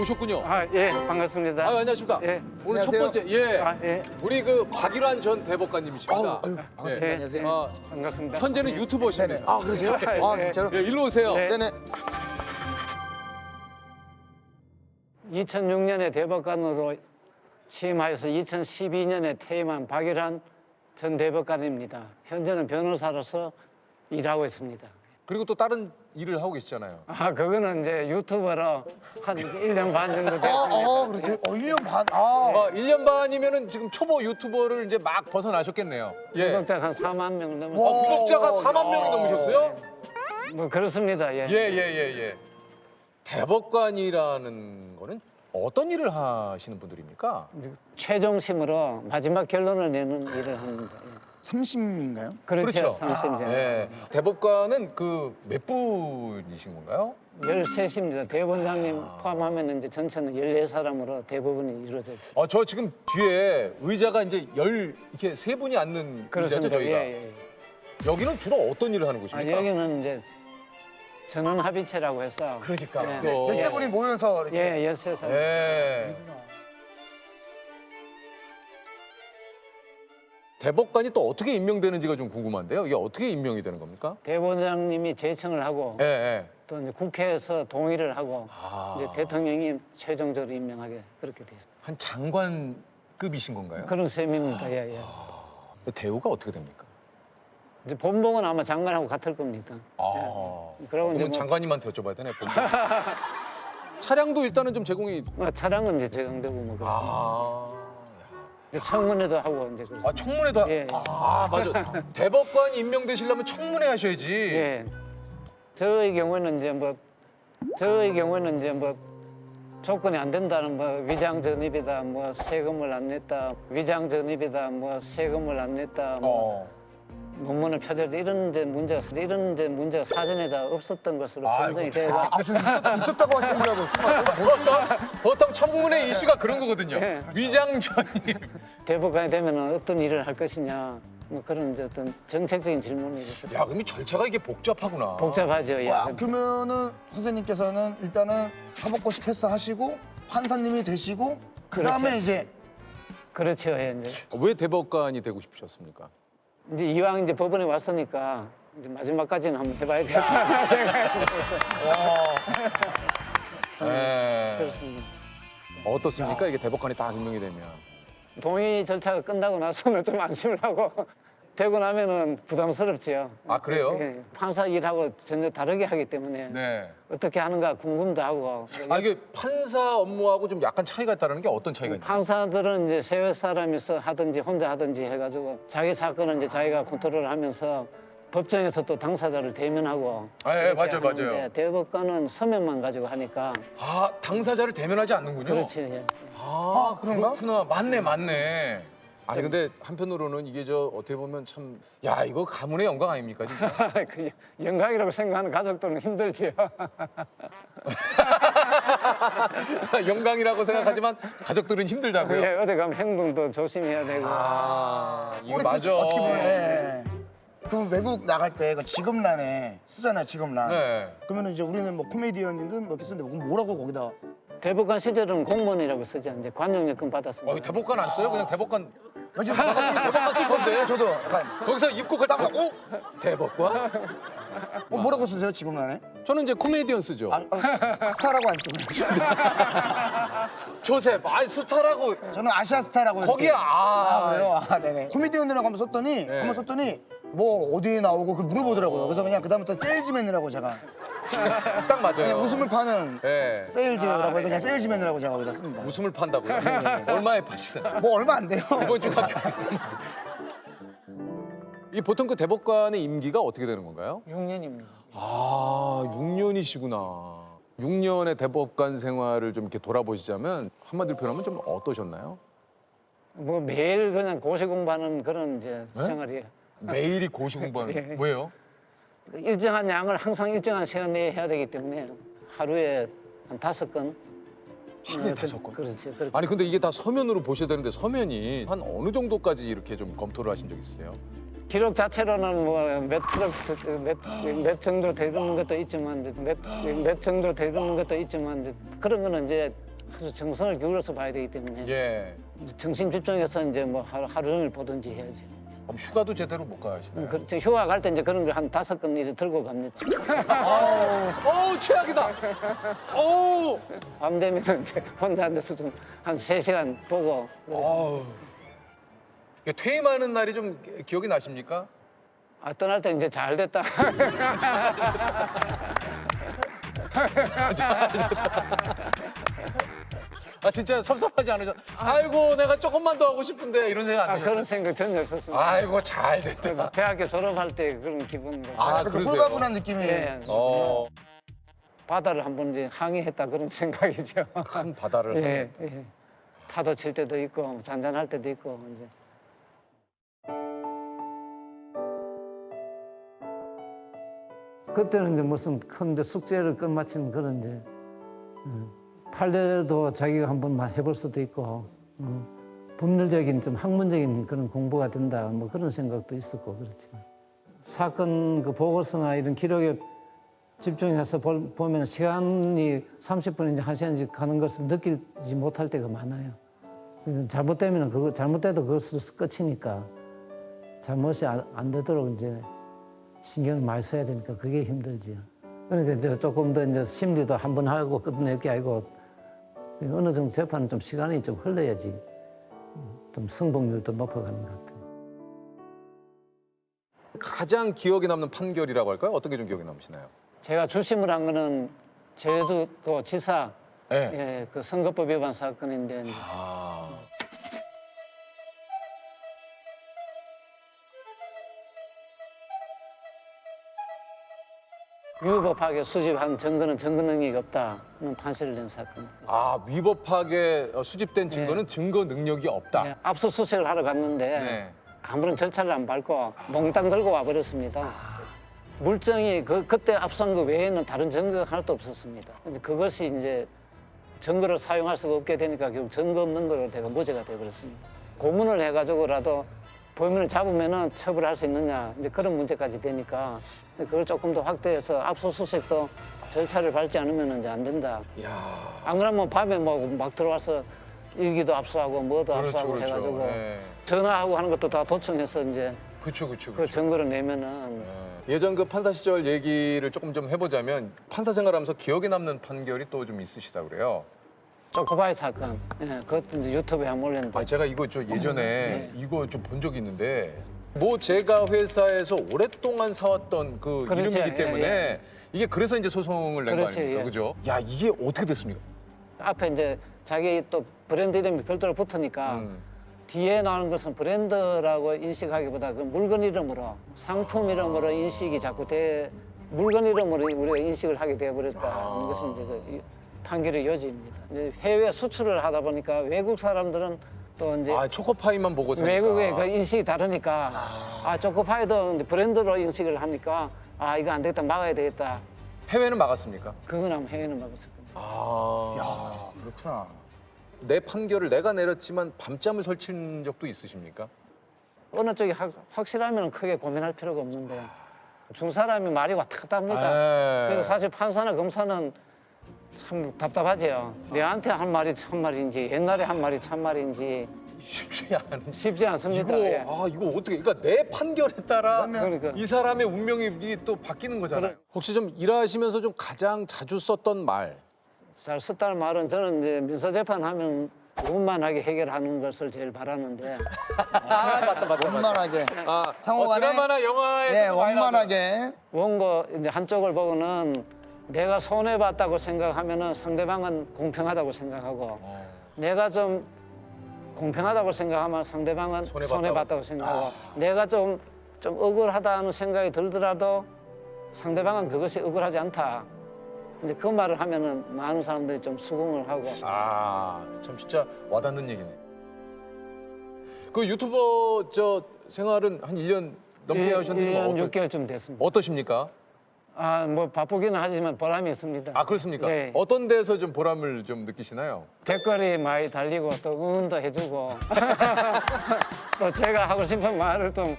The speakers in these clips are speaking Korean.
오셨군요. 예, 반갑습니다. 안녕하십니까. 예. 오늘 첫 안녕하세요. 번째, 예. 예. 우리 그 박일환 전 대법관님이십니다. 반갑습니다. 예. 안녕하세요. 아, 반갑습니다. 현재는 유튜버십니다. 아, 그러세요? 아, 진짜로? 예, 일로 오세요. 네. 네네. 2006년에 대법관으로 취임하여서 2012년에 퇴임한 박일환 전 대법관입니다. 현재는 변호사로서 일하고 있습니다. 그리고 또 다른 일을 하고 계시잖아요. 그거는 이제 유튜버로 한 1년 반 정도 됐습니다. 그러세요? 1년 반. 1년 반이면은 지금 초보 유튜버를 이제 막 벗어나셨겠네요. 예. 구독자가 한 4만 명 넘었습니다. 구독자가 4만 명이 넘으셨어요? 뭐 그렇습니다. 예. 예. 대법관이라는 거는 어떤 일을 하시는 분들입니까? 최종심으로 마지막 결론을 내는 일을 합니다. 예. 30인가요? 그렇죠. 30년. 예. 대법관은 그 몇 분이신 건가요? 13입니다. 대법원장님 포함하면 이제 전체는 14사람으로 대부분이 이루어져 있습니다. 저 지금 뒤에 의자가 이제 이렇게 세 분이 앉는 의자죠, 그렇습니다. 저희가. 예. 여기는 주로 어떤 일을 하는 곳입니까? 여기는 이제 전원 합의체라고 해서 그러니까. 예. 또. 13분이 모여서 이렇게. 예, 13사람. 예. 대법관이 또 어떻게 임명되는지가 좀 궁금한데요. 이게 어떻게 임명이 되는 겁니까? 대법원장님이 제청을 하고 예. 또 이제 국회에서 동의를 하고 아. 이제 대통령이 최종적으로 임명하게 그렇게 돼 있습니다. 한 장관급이신 건가요? 그런 셈입니다. 예. 대우가 어떻게 됩니까? 이제 본봉은 아마 장관하고 같을 겁니다. 그러고 이제 그러면 뭐 장관님한테 여쭤봐야 되네. 차량도 일단은 좀 제공이. 차량은 이제 제공되고 뭐 그렇습니다. 이제 청문회도 하고 이제 그렇습니다. 청문회도. 예. 맞아. 대법관이 임명되시려면 청문회 하셔야지. 예. 저의 경우에는 이제 뭐 조건이 안 된다는 뭐 위장 전입이다, 뭐 세금을 안 냈다, 위장 전입이다, 뭐 세금을 안 냈다, 뭐 논문을 표절했다 이런 데 문제가 사전에 다 없었던 것으로 판정이 되고. 있었다고 하시는 줄 알고 순간. 보통 청문회 이슈가 그런 거거든요. 예. 위장 전입. 대법관이 되면 어떤 일을 할 것이냐, 뭐 그런 이제 어떤 정책적인 질문이 있었어요. 야, 그럼 이 절차가 이게 복잡하구나. 복잡하죠. 예. 그러면은 선생님께서는 일단은 사법고시 패스하시고 판사님이 되시고 그다음에 그렇죠. 이제 그렇죠. 예, 이제. 왜 대법관이 되고 싶으셨습니까? 이제 이왕 이제 법원에 왔으니까 이제 마지막까지는 한번 해봐야겠다 생각이 그렇습니다. 어떻습니까? 이게 대법관이 딱 임명이 되면. 동의 절차가 끝나고 나서는 좀 안심을 하고 되고 나면은 부담스럽지요. 그래요? 예, 판사 일하고 전혀 다르게 하기 때문에 네. 어떻게 하는가 궁금도 하고. 이게 판사 업무하고 좀 약간 차이가 있다는 게 어떤 차이가 있나요? 판사들은 이제 세외 사람이서 하든지 혼자 하든지 해가지고 자기 사건은 이제 자기가 컨트롤하면서 법정에서 또 당사자를 대면하고. 예, 그렇게 맞아요. 하는데 대법관은 서면만 가지고 하니까. 당사자를 대면하지 않는군요. 그렇지. 예. 그런가? 그렇구나. 맞네. 아니 근데 한편으로는 이게 어떻게 보면 참 이거 가문의 영광 아닙니까 진짜? 그 영광이라고 생각하는 가족들은 힘들지요. 영광이라고 생각하지만 가족들은 힘들다고요. 예, 어디 가면 행동도 조심해야 되고. 이거 맞아. 어떻게 보면 그럼 외국 나갈 때 그 직업란에 쓰잖아요, 직업란. 네. 그러면 이제 우리는 뭐 코미디언이든 뭐 이렇게 쓰는데 그럼 뭐라고 거기다. 대법관 시절은 공무원이라고 쓰지 이제 관용여건 받았습니다. 대법관 안 써요? 그냥 대법관 이제 대법관 쓸 건데. 저도 약간 거기서 입국할 때 대법관? 뭐라고 쓰세요, 직업란에? 저는 이제 코미디언 쓰죠. 스타라고 안 쓰고. 조셉, 스타라고. 저는 아시아 스타라고. 거기에 그래요? 네네. 코미디언이라고 한번 썼더니 뭐 어디에 나오고 그 물어보더라고요. 그래서 그냥 그다음부터 세일즈맨이라고 제가 딱 맞아요. 그냥 웃음을 파는 네. 세일즈라고 해서 그냥 세일즈맨이라고 제가 거기다 씁니다. 웃음을 판다고요? 얼마에 파시나요? 뭐 얼마 안 돼요. 이번 주 이 보통 그 대법관의 임기가 어떻게 되는 건가요? 6년입니다. 6년이시구나. 6년의 대법관 생활을 좀 이렇게 돌아보시자면 한마디로 표현하면 좀 어떠셨나요? 뭐 매일 그냥 고시 공부하는 그런 이제 생활이에요. 매일이 고시 공부하는 왜요? 일정한 양을 항상 일정한 시간 내에 해야 되기 때문에 하루에 한 5건. 하루에 5건? 그렇지. 그렇게. 아니 근데 이게 다 서면으로 보셔야 되는데 서면이 한 어느 정도까지 이렇게 좀 검토를 하신 적 있으세요? 기록 자체로는 뭐 몇 정도 되는 것도 있지만 몇 정도 되는 것도 있지만 그런 거는 이제 아주 정성을 기울여서 봐야 되기 때문에 예. 정신 집중해서 이제 뭐 하루 종일 보든지 해야지. 그럼 휴가도 제대로 못 가시나요? 저 휴가 갈 때 이제 그런 걸 한 5건 이렇게 들고 갑니다. 어우 최악이다. 어우. 밤 되면 이제 혼자 앉아서 좀 한 3시간 보고. 어우. 이게 퇴임하는 날이 좀 기억이 나십니까? 아, 떠날 때 이제 잘 됐다. 아 진짜 섭섭하지 않으셨? 아이고 내가 조금만 더 하고 싶은데 이런 생각 안 아, 드셨어요? 그런 생각 전혀 없었습니다. 아이고 잘 됐다. 대학교 졸업할 때 그런 기분으로. 아, 그 그러세요? 홀가분한 느낌이. 예. 어, 바다를 한번 이제 항해했다 그런 생각이죠. 큰 바다를. 예, 예. 파도 칠 때도 있고 잔잔할 때도 있고 이제. 그때는 이제 무슨 큰 숙제를 끝마치는 그런 이제 판례도 자기가 한번 해볼 수도 있고 법률적인 좀 학문적인 그런 공부가 된다 뭐 그런 생각도 있었고 그렇지만 사건 그 보고서나 이런 기록에 집중해서 보면 시간이 30분인지 1시간인지 가는 것을 느끼지 못할 때가 많아요. 잘못되면 그거 잘못돼도 그것으로 끝이니까 잘못이 안 되도록 이제 신경을 많이 써야 되니까 그게 힘들지요. 그러니까 이제 조금 더 이제 심리도 한번 하고 끝낼 게 아니고 어느 정도 재판은 좀 시간이 좀 흘러야지 좀 성공률도 높아가는 것 같아요. 가장 기억에 남는 판결이라고 할까요? 어떤 게 좀 기억에 남으시나요? 제가 주심을 한 거는 제주도 지사 네. 예, 그 선거법 위반 사건인데 아. 위법하게 수집한 증거는 증거 능력이 없다는 판시를 낸 사건. 아 위법하게 수집된 증거는 증거 능력이 없다. 예, 압수수색을 하러 갔는데 네. 아무런 절차를 안 밟고 몽땅 들고 와버렸습니다. 물증이 그때 압수한 거 외에는 다른 증거가 하나도 없었습니다. 근데 그것이 이제 증거를 사용할 수가 없게 되니까 결국 증거 없는 거로 제가 무죄가 되어버렸습니다. 고문을 해가지고라도 범인을 잡으면은 처벌할 수 있느냐 이제 그런 문제까지 되니까 그걸 조금 더 확대해서 압수수색도 절차를 밟지 않으면 이제 안 된다. 야. 안 그러면 밤에 뭐 막 들어와서 일기도 압수하고 뭐도 압수하고 해가지고 네. 전화하고 하는 것도 다 도청해서 이제 그렇죠, 그렇죠. 그 증거를 내면은 예전 그 판사 시절 얘기를 조금 좀 해보자면 판사 생활하면서 기억에 남는 판결이 또 좀 있으시다 그래요. 초코바이 사건, 예, 그것도 이제 유튜브에 한번 올렸는데 아 제가 이거 저 예전에 이거 좀 본 적이 있는데 뭐 제가 회사에서 오랫동안 사왔던 그 그렇죠. 이름이기 때문에 예. 이게 그래서 이제 소송을 낸 거 그렇지, 아닙니까, 예. 그죠? 야 이게 어떻게 됐습니까? 앞에 이제 자기 또 브랜드 이름이 별도로 붙으니까 뒤에 나오는 것은 브랜드라고 인식하기보다 그 물건 이름으로 상품 이름으로 인식이 자꾸 물건 이름으로 우리가 인식을 하게 되어버렸다 하는 것이 이제 그 판결의 요지입니다. 이제 해외 수출을 하다 보니까 외국 사람들은 또 이제 아 초코파이만 보고 사니까. 외국의 그 인식이 다르니까 초코파이도 이제 브랜드로 인식을 하니까 이거 안 되겠다 막아야 되겠다. 해외는 막았습니까? 그건 아마 해외는 막았을 겁니다. 아. 야, 그렇구나. 내 판결을 내가 내렸지만 밤잠을 설친 적도 있으십니까? 어느 쪽이 확실하면 크게 고민할 필요가 없는데 중 사람이 말이 왔다 갔다 합니다. 네. 그래서 사실 판사나 검사는 참 답답하죠. 내한테 한 말이 참말인지 옛날에 한 말이 참말인지 쉽지 않은. 쉽지 않습니다. 이거 예. 이거 어떻게? 그러니까 내 판결에 따라 그러니까. 이 사람의 운명이 또 바뀌는 거잖아요. 혹시 좀 일하시면서 좀 가장 자주 썼던 말? 잘 썼다는 말은 저는 이제 민사재판하면 원만하게 해결하는 것을 제일 바라는데 맞다. 원만하게. 상호간에 드라마나 영화에서 네, 원만하게. 원고 이제 한쪽을 보고는 내가 손해 봤다고 생각하면은 상대방은 공평하다고 생각하고 내가 좀 공평하다고 생각하면 상대방은 손해 손해 봤다고 생각하고 내가 좀 억울하다는 생각이 들더라도 상대방은 그것이 억울하지 않다. 근데 그 말을 하면은 많은 사람들이 좀 수긍을 하고 참 진짜 와닿는 얘기네. 그 유튜버 생활은 한 1년 넘게 하셨는데 1년 6개월쯤 됐습니다. 어떠십니까? 뭐 바쁘기는 하지만 보람이 있습니다. 그렇습니까? 네. 어떤 데서 좀 보람을 좀 느끼시나요? 댓글이 많이 달리고 또 응원도 해주고 또 제가 하고 싶은 말을 또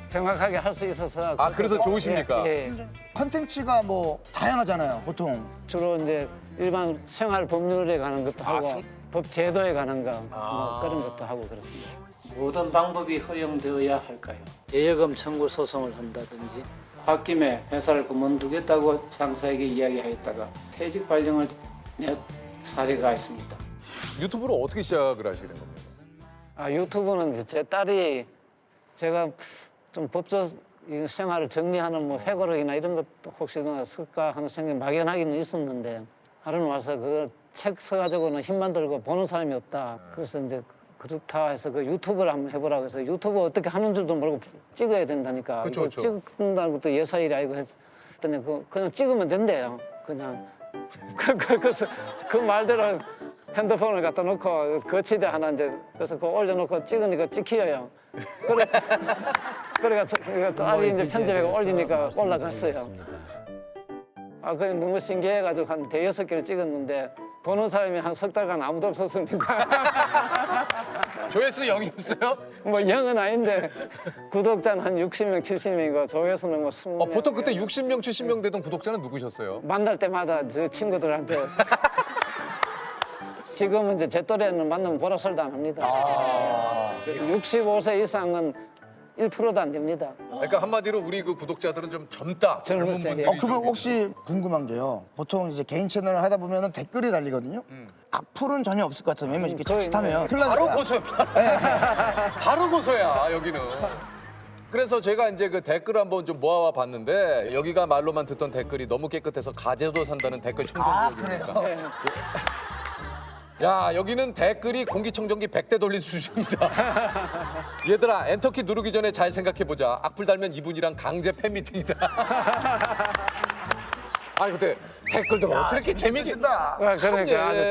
정확하게 할 수 있어서 그래서 좋으십니까? 예. 컨텐츠가 뭐 다양하잖아요, 보통. 주로 이제 일반 생활 법률에 관한 것도 하고 상- 법 제도에 관한 거 뭐 그런 것도 하고 그렇습니다. 모든 방법이 허용되어야 할까요? 대여금 청구 소송을 한다든지 홧김에 회사를 그만두겠다고 상사에게 이야기하였다가 퇴직 발령을 낸 사례가 있습니다. 유튜브를 어떻게 시작을 하시게 된 겁니까? 유튜브는 이제 제 딸이 제가 좀 법조 생활을 정리하는 뭐 회고록이나 이런 것도 혹시 쓸까 하는 생각이 막연하기는 있었는데 하루는 와서 그 책 써가지고는 힘만 들고 보는 사람이 없다. 그래서 이제 그렇다 해서 그 유튜브를 한번 해보라고 해서 유튜브 어떻게 하는 줄도 모르고 찍어야 된다니까. 그쵸, 그쵸. 찍는다는 것도 예사일이 아니고 했더니 그냥 찍으면 된대요. 그냥. 그래서 그 말대로 핸드폰을 갖다 놓고 거치대 하나 이제 그래서 그거 올려놓고 찍으니까 찍혀요. 그래가 딸이 이제 편집해서 올리니까 올라갔어요. 그게 너무 신기해가지고 한 5-6개를 찍었는데 보는 사람이 한 석 달간 아무도 없었습니다. 조회수 0이었어요? 뭐 0은 아닌데 구독자는 한 60명, 70명이고 조회수는 뭐 20명. 보통 그때 60명, 70명 되던 구독자는 누구셨어요? 만날 때마다 저 친구들한테 지금은 이제 제 또래는 만나면 보라설도 안 합니다. 65세 이상은 1%도 안 됩니다. 그러니까 한마디로 우리 그 구독자들은 좀 젊다. 젊은 젊은 세대. 분들이 그러면 좀 혹시 궁금한 게요. 보통 이제 개인 채널을 하다 보면 댓글이 달리거든요. 악플은 전혀 없을 것 같아요. 왜냐면 이렇게 거의 자칫하면 큰일 바로 나니까. 고소야. 바로 고소야 여기는. 그래서 제가 이제 그 댓글 한번 좀 모아와 봤는데 여기가 말로만 듣던 댓글이 너무 깨끗해서 가재도 산다는 댓글 청정구역이니까. 그래요? 야 여기는 댓글이 공기청정기 100대 돌린 수준이다. 얘들아 엔터키 누르기 전에 잘 생각해보자. 악플 달면 이분이랑 강제 팬미팅이다. 아니 근데 댓글들 어떻게 이렇게 재미있게 쓴다. 그러니까 아주 예.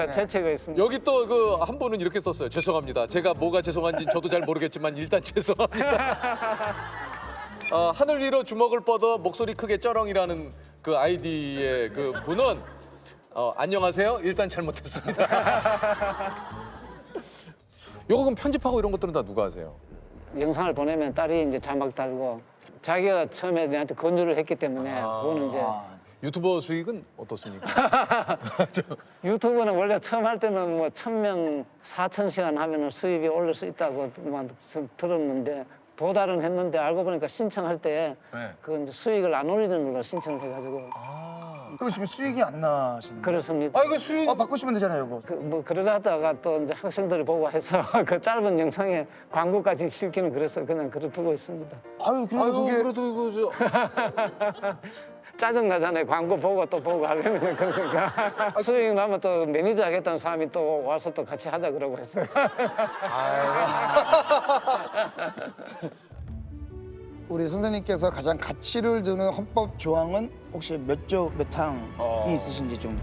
재치가 있습니다. 여기 또 그 한 분은 이렇게 썼어요. 죄송합니다. 제가 뭐가 죄송한지 저도 잘 모르겠지만 일단 죄송합니다. 하늘 위로 주먹을 뻗어 목소리 크게 쩌렁이라는 그 아이디의 그 분은 안녕하세요. 일단 잘못했습니다. 요거 그럼 편집하고 이런 것들은 다 누가 하세요? 영상을 보내면 딸이 이제 자막 달고 자기가 처음에 내한테 권유를 했기 때문에 그거는 이제 유튜버 수익은 어떻습니까? 유튜브는 원래 처음 할 때는 뭐 1,000명 4,000시간 하면은 수입이 오를 수 있다고 들었는데 도달은 했는데 알고 보니까 신청할 때 네. 그 이제 수익을 안 올리는 걸로 신청을 해가지고 그럼 지금 수익이 안 나시는 거예요? 그렇습니다. 아 이거 수익 바꾸시면 되잖아요, 이거. 뭐 그러다가 또 이제 학생들이 보고 해서 그 짧은 영상에 광고까지 실기는 그래서 그냥 그려두고 있습니다. 아유, 그래도 아유 그게 그래도 이거 짜증 나잖아요. 광고 보고 또 보고 하려면 그러니까 수익 나면 또 매니저 하겠다는 사람이 또 와서 또 같이 하자 그러고 했어요. 우리 선생님께서 가장 가치를 두는 헌법 조항은 혹시 몇 조 몇 항이 있으신지 좀.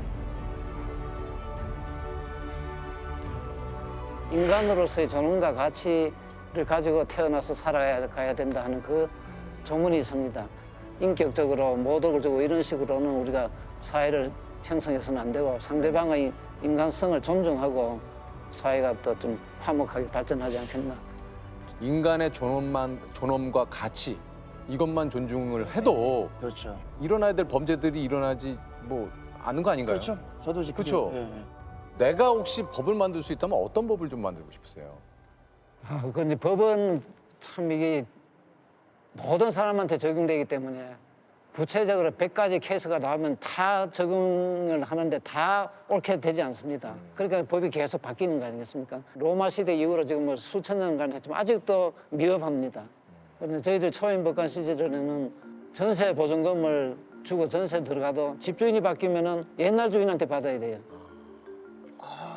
인간으로서의 존엄과 가치를 가지고 태어나서 살아가야 된다 하는 그 조문이 있습니다. 인격적으로 모독을 이런 식으로는 우리가 사회를 형성해서는 안 되고 상대방의 인간성을 존중하고 사회가 또 좀 화목하게 발전하지 않겠나. 인간의 존엄과 가치 이것만 존중을 해도 그렇죠. 일어나야 될 범죄들이 일어나지 뭐 않은 거 아닌가요? 그렇죠. 저도 지금. 그렇죠. 예, 예. 내가 혹시 법을 만들 수 있다면 어떤 법을 좀 만들고 싶으세요? 근데 법은 참 이게 모든 사람한테 적용되기 때문에 구체적으로 100가지 케이스가 나오면 다 적응을 하는데 다 옳게 되지 않습니다. 그러니까 법이 계속 바뀌는 거 아니겠습니까? 로마 시대 이후로 지금 뭐 수천 년간 했지만 아직도 미흡합니다. 그런데 저희들 초임법관 시절에는 전세 보증금을 주고 전세 들어가도 집주인이 바뀌면은 옛날 주인한테 받아야 돼요.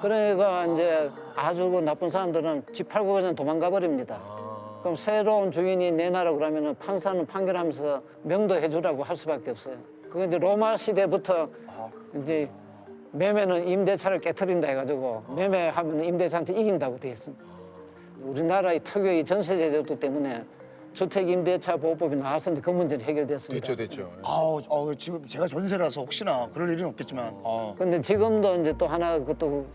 그러니까 이제 아주 그 나쁜 사람들은 집 팔고 그냥 도망가 버립니다. 그럼 새로운 주인이 내놔라 그러면은 판사는 판결하면서 명도해 주라고 할 수밖에 없어요. 그게 이제 로마 시대부터 이제 매매는 임대차를 깨트린다 해가지고 매매하면 임대차한테 이긴다고 돼 있습니다. 우리나라의 특유의 전세 제도 때문에 주택 임대차 보호법이 나와서 이제 그 문제는 해결됐습니다. 됐죠. 아우, 지금 제가 전세라서 혹시나 그럴 일은 없겠지만. 근데 지금도 이제 또 하나 그것도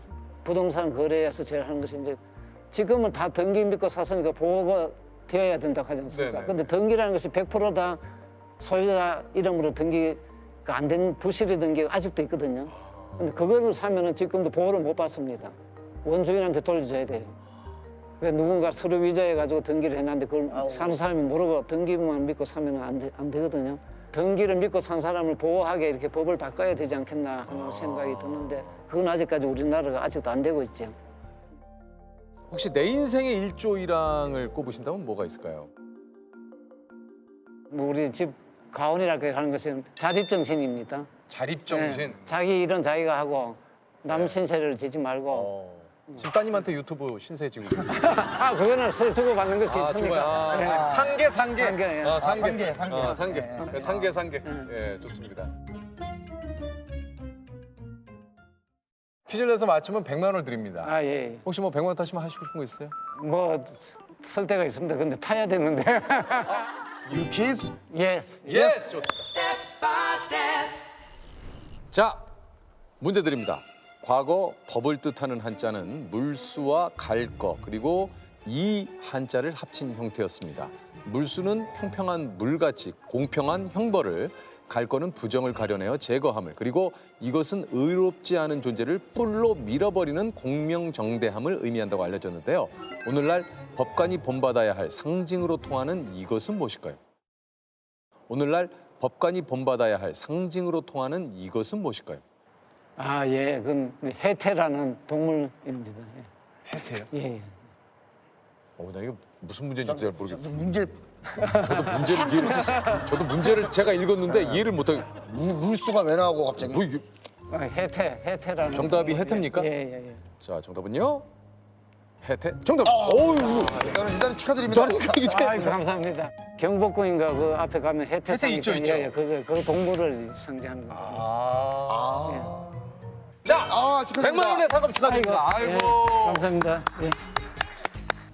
부동산 거래에서 제일 하는 것이 이제 지금은 다 등기 믿고 샀으니까 보호가 되어야 된다고 하지 않습니까? 네네. 근데 등기라는 것이 100%다 소유자 이름으로 등기가 안 된 부실이 등기가 아직도 있거든요. 근데 그거를 사면은 지금도 보호를 못 받습니다. 원주민한테 돌려줘야 돼요. 그러니까 누군가 서류 위조해가지고 등기를 해놨는데 그걸 사는 사람이 모르고 등기만 믿고 사면 안 되거든요. 등기를 믿고 산 사람을 보호하게 이렇게 법을 바꿔야 되지 않겠나 하는 생각이 드는데 그건 아직까지 우리나라가 아직도 안 되고 있죠. 혹시 내 인생의 일조일항을 꼽으신다면 뭐가 있을까요? 뭐 우리 집 가훈이라고 하는 것은 자립정신입니다. 자립정신. 네, 자기 일은 자기가 하고 남 신세를 지지 말고 지금 따님한테 유튜브 신세 지고. 아 그거는 서로 주고받는 것이 정말. 있으니까. 네. 상계. 상계, 예. 상계. 상계. 상계. 예, 좋습니다. 퀴즈를 내서 맞추면 100만 원을 드립니다. 아 예. 혹시 뭐 100만 원 타시면 하시고 싶은 거 있어요? 뭐 설 때가 있습니다. 근데 타야 되는데. 유키즈? 예스. 예스. 좋습니다. 자, 문제 드립니다. 과거 법을 뜻하는 한자는 물수와 갈 거 그리고 이 한자를 합친 형태였습니다. 물수는 평평한 물같이 공평한 형벌을, 갈 거는 부정을 가려내어 제거함을, 그리고 이것은 의롭지 않은 존재를 뿔로 밀어버리는 공명정대함을 의미한다고 알려졌는데요. 오늘날 법관이 본받아야 할 상징으로 통하는 이것은 무엇일까요? 오늘날 법관이 본받아야 할 상징으로 통하는 이것은 무엇일까요? 아 예. 그건 해태라는 동물입니다. 해태요? 예. 예. 나 이거 무슨 문제인지 잘 모르겠어요. 문제 저도 문제를 제가 읽었는데 이해를 못하고. 물수가 왜 나오고 갑자기? 뭐 이게. 해태라는. 정답이 동물. 해태입니까? 예. 자, 정답은요? 해태. 정답. 어우. 일단 축하드립니다. 아이고 감사합니다. 경복궁인가 그 앞에 가면 해태상 있죠. 예, 그 동물을 상징하는 겁니다. 자, 축하드립니다. 100만 원의 상금 축하드립니다. 아이고. 예, 감사합니다. 예.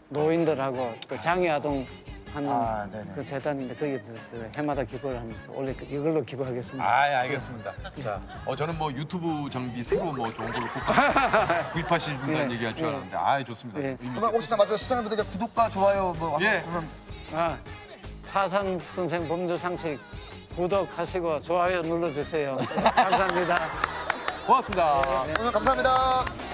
노인들하고 또 장애아동 하는 네네. 그 재단인데 거기 해마다 기부를 합니다. 원래 이걸로 기부하겠습니다. 알겠습니다. 자, 저는 뭐 유튜브 장비 새로 뭐 좋은 걸로 꼭 구입하신다는 얘기할 줄 알았는데, 좋습니다. 예. 그럼 혹시나 마지막 시청자분들께 구독과 좋아요 뭐 예. 그러면 차산 선생 법률 상식 구독하시고 좋아요 눌러주세요. 감사합니다. 고맙습니다. 오늘 감사합니다.